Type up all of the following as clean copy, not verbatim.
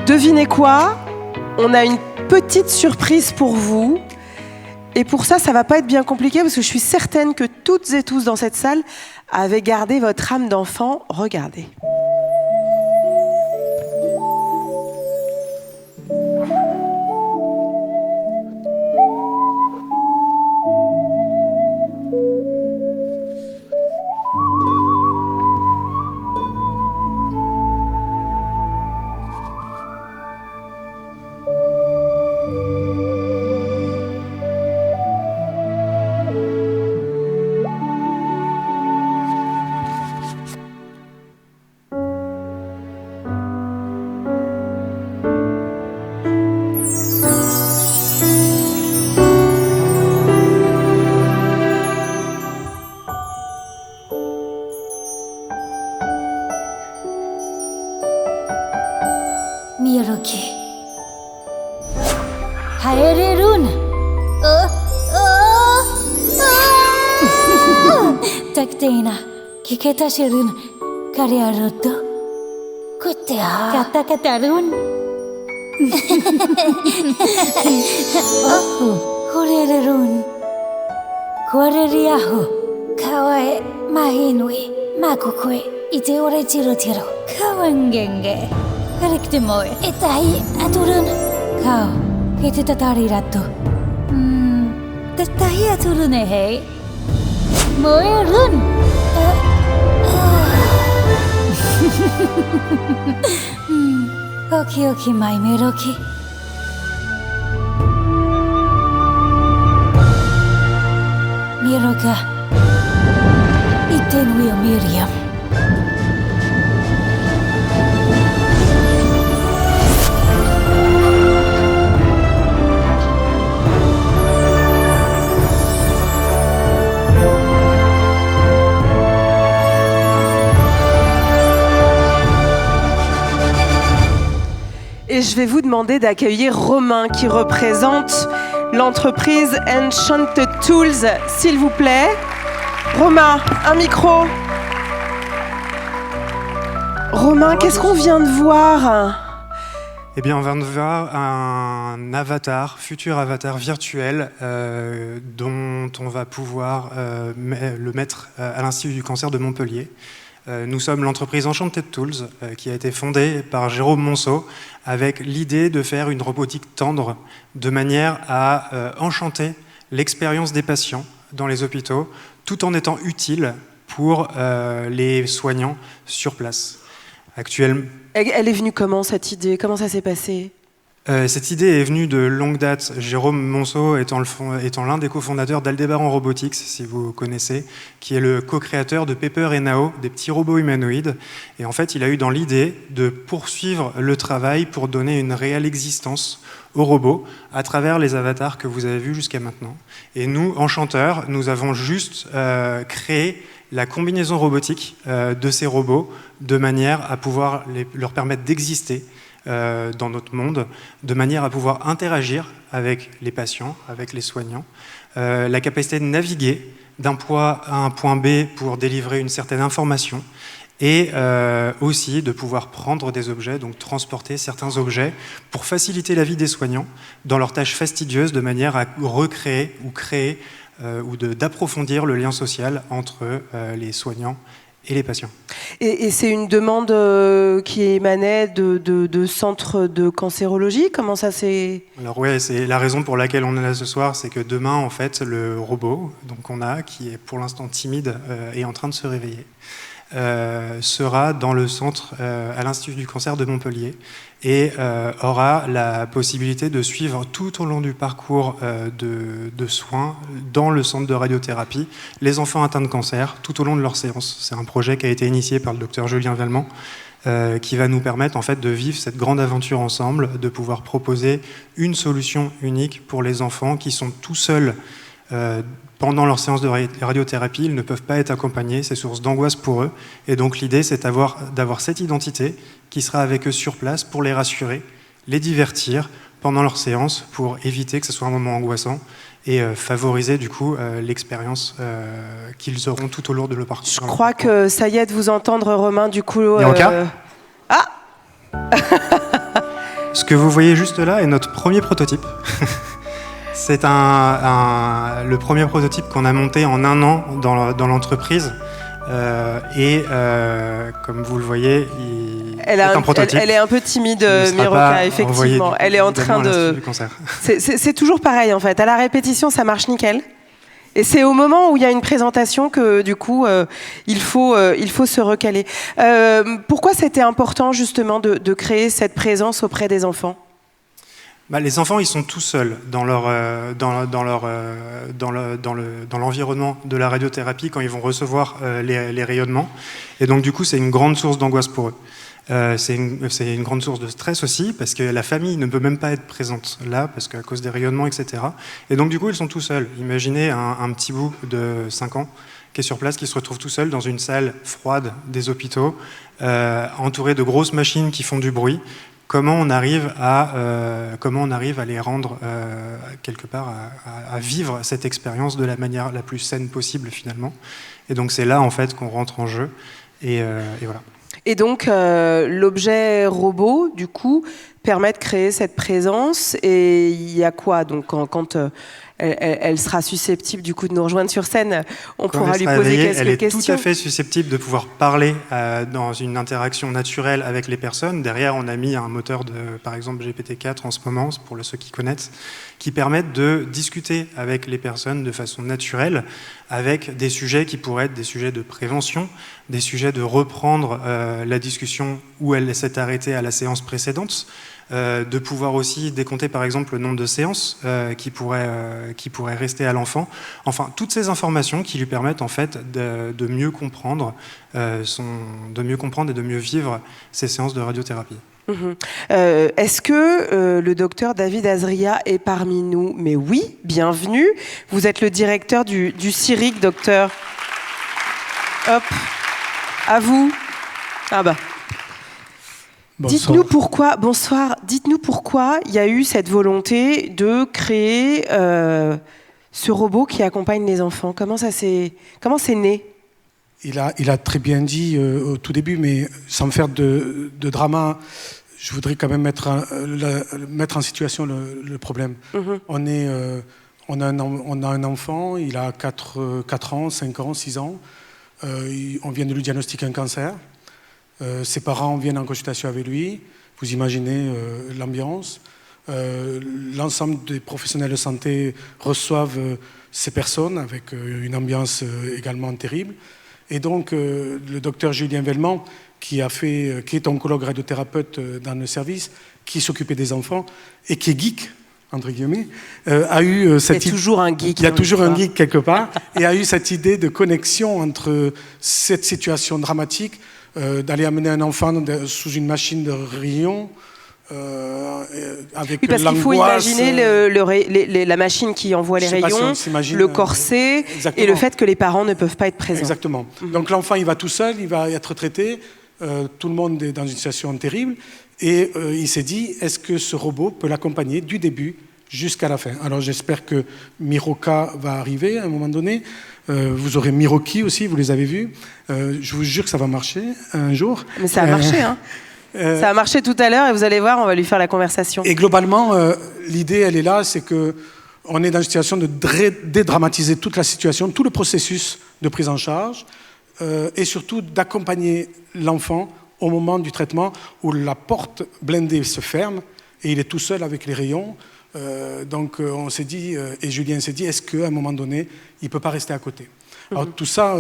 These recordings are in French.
Devinez quoi? On a une petite surprise pour vous. Et pour ça, ça va pas être bien compliqué parce que je suis certaine que toutes et tous dans cette salle avez gardé votre âme d'enfant. Regardez. Miroki. Haererun. Takteina. Kiketasherun. Kariaroto. Kutea. Katakatarun. Horererun. Kuareriahu. Kawae mahinui. Makukue. Ite ore chirotiro. Kawangenge. Karektemoe. Etai aturun. Kau. Kete tatari ratu. Tatai aturune hei. Moerun. Oki oki mai meroki. Miroka. Itenui o Miriam. Et je vais vous demander d'accueillir Romain qui représente l'entreprise Enchanted Tools, s'il vous plaît. Romain, un micro. Romain, qu'est-ce qu'on vient de voir? Eh bien, on vient de voir un avatar, futur avatar virtuel dont on va pouvoir le mettre à l'Institut du cancer de Montpellier. Nous sommes l'entreprise Enchanted Tools qui a été fondée par Jérôme Monceau avec l'idée de faire une robotique tendre de manière à enchanter l'expérience des patients dans les hôpitaux tout en étant utile pour les soignants sur place. Actuellement, Elle est venue comment cette idée? Comment ça s'est passé? Cette idée est venue de longue date, Jérôme Monceau étant l'un des cofondateurs d'Aldébaran Robotics, si vous connaissez, qui est le co-créateur de Pepper et Nao, des petits robots humanoïdes. Et en fait, il a eu dans l'idée de poursuivre le travail pour donner une réelle existence aux robots à travers les avatars que vous avez vus jusqu'à maintenant. Et nous, enchanteurs, nous avons juste créé la combinaison robotique de ces robots de manière à pouvoir leur permettre d'exister dans notre monde, de manière à pouvoir interagir avec les patients, avec les soignants, la capacité de naviguer d'un point A à un point B pour délivrer une certaine information, et aussi de pouvoir prendre des objets, donc transporter certains objets pour faciliter la vie des soignants dans leurs tâches fastidieuses, de manière à recréer ou créer ou d'approfondir le lien social entre les soignants et les patients. Et c'est une demande qui émanait de centres de cancérologie? Comment ça s'est... Alors ouais, c'est la raison pour laquelle on est là ce soir, c'est que demain, en fait, le robot, donc on a, qui est pour l'instant timide et en train de se réveiller, sera dans le centre à l'Institut du cancer de Montpellier et aura la possibilité de suivre tout au long du parcours de soins dans le centre de radiothérapie les enfants atteints de cancer tout au long de leur séance. C'est un projet qui a été initié par le docteur Julien Valmont qui va nous permettre en fait de vivre cette grande aventure ensemble, de pouvoir proposer une solution unique pour les enfants qui sont tout seuls pendant leur séance de radiothérapie. Ils ne peuvent pas être accompagnés, c'est source d'angoisse pour eux. Et donc l'idée, c'est d'avoir cette identité qui sera avec eux sur place pour les rassurer, les divertir pendant leur séance pour éviter que ce soit un moment angoissant et favoriser du coup l'expérience qu'ils auront tout au long de leur parcours. Je crois que ça y est de vous entendre, Romain, du coup... Bianca Ah que vous voyez juste là est notre premier prototype. C'est le premier prototype qu'on a monté en 1 an dans l'entreprise. Comme vous le voyez, c'est un prototype. Elle est un peu timide, Miroka, effectivement. Elle est en train de... C'est toujours pareil, en fait. À la répétition, ça marche nickel. Et c'est au moment où il y a une présentation que, du coup, il faut se recaler. Pourquoi c'était important, justement, de créer cette présence auprès des enfants ? Les enfants, ils sont tout seuls dans l'environnement de la radiothérapie quand ils vont recevoir les rayonnements. Et donc, du coup, c'est une grande source d'angoisse pour eux. C'est une grande source de stress aussi, parce que la famille ne peut même pas être présente là, parce qu'à cause des rayonnements, etc. Et donc, du coup, ils sont tout seuls. Imaginez un petit bout de 5 ans qui est sur place, qui se retrouve tout seul dans une salle froide des hôpitaux, entouré de grosses machines qui font du bruit. Comment on arrive à les rendre quelque part à vivre cette expérience de la manière la plus saine possible finalement. Et donc c'est là en fait qu'on rentre en jeu et voilà. Et donc l'objet robot du coup permet de créer cette présence et il y a quoi donc quand elle sera susceptible du coup de nous rejoindre sur scène, on pourra lui poser quelques questions. Elle est tout à fait susceptible de pouvoir parler dans une interaction naturelle avec les personnes. Derrière, on a mis un moteur par exemple GPT-4 en ce moment, pour ceux qui connaissent, qui permettent de discuter avec les personnes de façon naturelle, avec des sujets qui pourraient être des sujets de prévention, des sujets de reprendre la discussion où elle s'est arrêtée à la séance précédente, de pouvoir aussi décompter par exemple le nombre de séances qui pourraient rester à l'enfant. Enfin, toutes ces informations qui lui permettent en fait de mieux comprendre et de mieux vivre ces séances de radiothérapie. Est-ce que le docteur David Azria est parmi nous? Mais oui, bienvenue. Vous êtes le directeur du CIRIC, docteur. Hop, à vous. Ah bah. Bonsoir. Dites-nous pourquoi, bonsoir, dites-nous pourquoi il y a eu cette volonté de créer ce robot qui accompagne les enfants. Comment c'est né? Il a très bien dit au tout début, mais sans faire de drama, je voudrais quand même mettre en situation le problème. Mm-hmm. On a un enfant, il a 4 ans, 5 ans, 6 ans. On vient de lui diagnostiquer un cancer. Ses parents viennent en consultation avec lui. Vous imaginez l'ambiance. L'ensemble des professionnels de santé reçoivent ces personnes avec une ambiance également terrible. Et donc, le docteur Julien Vellemant, qui est oncologue radiothérapeute dans le service, qui s'occupait des enfants et qui est geek, entre guillemets, a eu cette idée. Il y a toujours un geek. Il y a toujours un geek quelque part, et a eu cette idée de connexion entre cette situation dramatique, d'aller amener un enfant sous une machine de rayon. Avec oui, parce qu'il faut imaginer la machine qui envoie les rayons, le corset et le fait que les parents ne peuvent pas être présents. Exactement. Donc l'enfant, il va tout seul, il va être traité, tout le monde est dans une situation terrible, et il s'est dit, est-ce que ce robot peut l'accompagner du début jusqu'à la fin? Alors j'espère que Miroka va arriver à un moment donné. Vous aurez Miroki aussi, vous les avez vus. Je vous jure que ça va marcher un jour. Mais ça a marché, hein. Ça a marché tout à l'heure et vous allez voir, on va lui faire la conversation. Et globalement, l'idée, elle est là, c'est qu'on est dans une situation de dédramatiser toute la situation, tout le processus de prise en charge, et surtout d'accompagner l'enfant au moment du traitement où la porte blindée se ferme et il est tout seul avec les rayons. Donc on s'est dit, et Julien s'est dit, est-ce qu'à un moment donné, il ne peut pas rester à côté? Alors tout ça,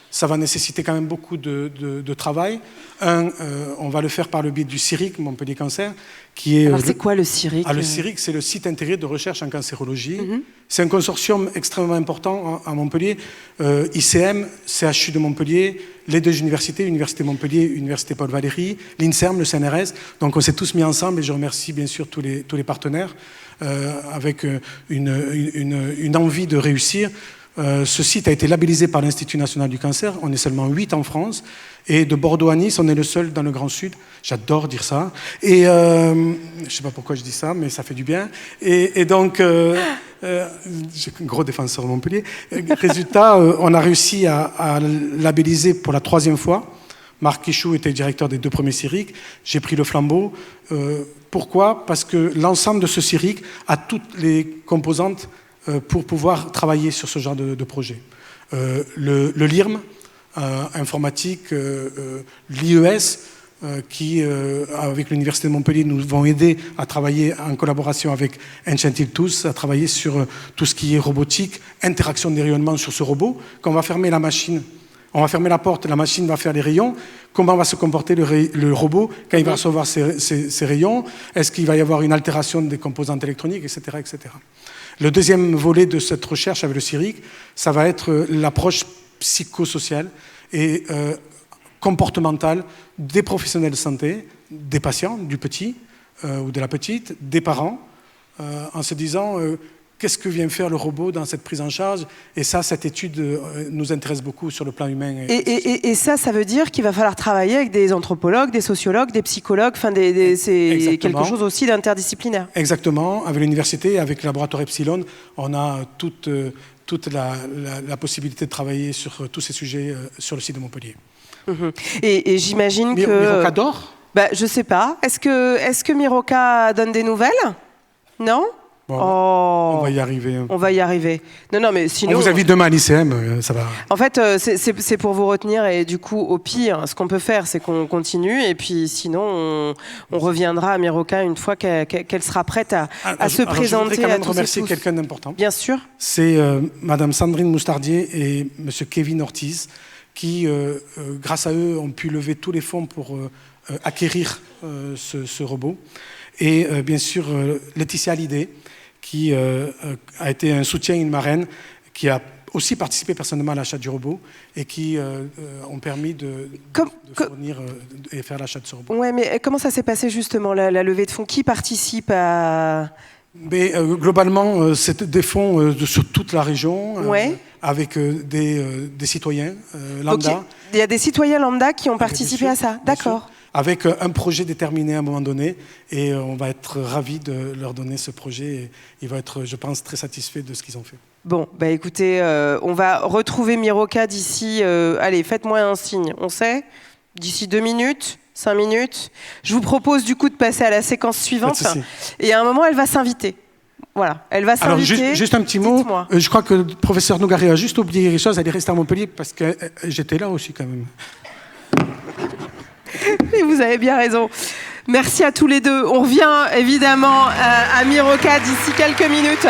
ça va nécessiter quand même beaucoup de travail. On va le faire par le biais du CIRIC, Montpellier Cancer, qui est... Alors c'est quoi le CIRIC? Le CIRIC, c'est le site intégré de recherche en cancérologie. C'est un consortium extrêmement important à Montpellier. ICM, CHU de Montpellier, les 2 universités, Université Montpellier, Université Paul Valéry, l'INSERM, le CNRS. Donc on s'est tous mis ensemble et je remercie bien sûr tous les partenaires avec une envie de réussir. Ce site a été labellisé par l'Institut national du cancer. On est seulement 8 en France. Et de Bordeaux à Nice, on est le seul dans le Grand Sud. J'adore dire ça. Et je ne sais pas pourquoi je dis ça, mais ça fait du bien. Et donc, j'ai un gros défenseur de Montpellier. Résultat, on a réussi à labelliser pour la 3e fois. Marc Quichou était directeur des 2 premiers CIRIC. J'ai pris le flambeau. Pourquoi ? Parce que l'ensemble de ce CIRIC a toutes les composantes pour pouvoir travailler sur ce genre de projet. Le LIRM, informatique, l'IES, qui, avec l'Université de Montpellier, nous vont aider à travailler en collaboration avec Enchanted Tools, à travailler sur tout ce qui est robotique, interaction des rayonnements sur ce robot. Quand on va fermer la machine, on va fermer la porte, la machine va faire les rayons. Comment va se comporter le robot quand il va recevoir ces rayons? Est-ce qu'il va y avoir une altération des composantes électroniques, etc., etc. Le deuxième volet de cette recherche avec le CIRIC, ça va être l'approche psychosociale et comportementale des professionnels de santé, des patients, du petit ou de la petite, des parents, en se disant qu'est-ce que vient faire le robot dans cette prise en charge. Et ça, cette étude nous intéresse beaucoup sur le plan humain. Et ça veut dire qu'il va falloir travailler avec des anthropologues, des sociologues, des psychologues, enfin c'est quelque chose aussi d'interdisciplinaire. Exactement. Avec l'université, avec le laboratoire Epsilon, on a toute la possibilité de travailler sur tous ces sujets sur le site de Montpellier. Et j'imagine que... Miroca dort ? Je sais pas. Est-ce que Miroca donne des nouvelles ? Non ? Bon, on va y arriver. On va y arriver. Non, mais sinon... On vous invite demain à l'ICM, ça va. En fait, c'est pour vous retenir et du coup, au pire, ce qu'on peut faire, c'est qu'on continue et puis sinon, on reviendra à Miroca une fois qu'elle sera prête à se présenter. Je voudrais quand même à tous remercier quelqu'un d'important. Bien sûr. C'est Madame Sandrine Moustardier et Monsieur Kevin Ortiz qui, grâce à eux, ont pu lever tous les fonds pour acquérir ce robot. Et bien sûr, Laetitia Hallyday, qui a été un soutien, une marraine, qui a aussi participé personnellement à l'achat du robot et qui ont permis de fournir et faire l'achat de ce robot. Ouais, mais comment ça s'est passé justement, la levée de fonds? Qui participe à... Mais, globalement, c'est des fonds sur toute la région, avec des citoyens lambda. Donc, il y a des citoyens lambda qui ont participé à ça, d'accord. Avec un projet déterminé à un moment donné, et on va être ravis de leur donner ce projet. Et ils vont être, je pense, très satisfaits de ce qu'ils ont fait. Bon, écoutez, on va retrouver Miroca d'ici... allez, faites-moi un signe, on sait? D'ici 2 minutes, 5 minutes. Je vous propose du coup de passer à la séquence suivante. Et à un moment, elle va s'inviter. Voilà, elle va s'inviter. Alors, juste un petit mot. Je crois que le professeur Nogaré a juste oublié quelque chose. Elle est restée à Montpellier parce que j'étais là aussi quand même. Et vous avez bien raison. Merci à tous les deux. On revient évidemment à Miroca d'ici quelques minutes.